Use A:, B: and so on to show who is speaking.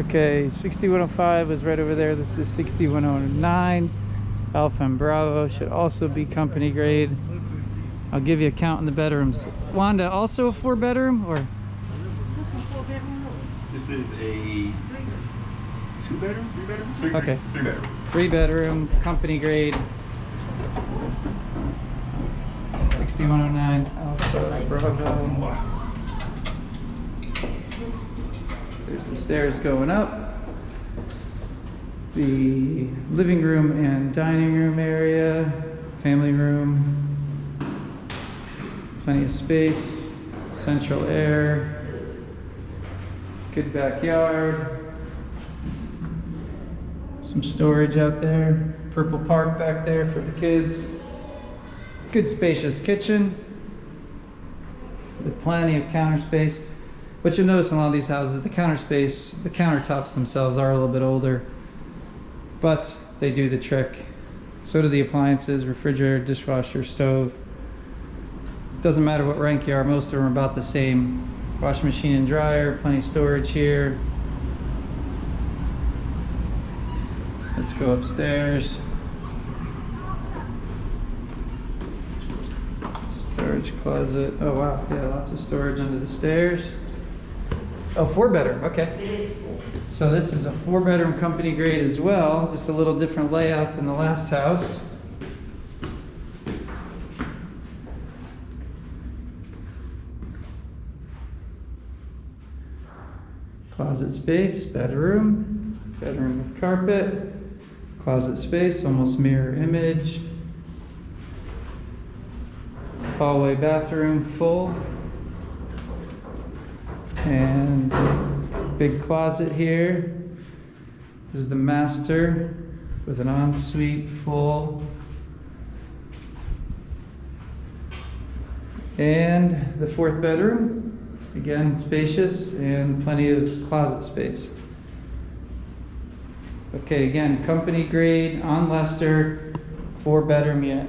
A: Okay, 6105 was right over there. This is 6109. Alpha and Bravo should also be company grade. I'll give you a count in the bedrooms. Wanda, also a 4-bedroom or?
B: This is a 2-bedroom, 3-bedroom?
A: Okay.
B: 3-bedroom.
A: 3-bedroom, company grade. 6109 Alpha Bravo. There's the stairs going up. The living room and dining room area, family room. Plenty of space, central air, good backyard, some storage out there, purple park back there for the kids, good spacious kitchen with plenty of counter space. What you'll notice in a lot of these houses, the counter space, the countertops themselves are a little bit older, but they do the trick. So do the appliances, refrigerator, dishwasher, stove. Doesn't matter what rank you are, most of them are about the same. Washing machine and dryer, plenty of storage here. Let's go upstairs. Storage closet. Oh wow, yeah, lots of storage under the stairs. Oh, 4-bedroom, okay. So this is a 4-bedroom company grade as well, just a little different layout than the last house. Closet space, bedroom with carpet, closet space, almost mirror image. Hallway bathroom full. And big closet here. This is the master with an ensuite full. And the 4th bedroom. Again, spacious and plenty of closet space. Okay, again, company grade on Lester, 4-bedroom unit.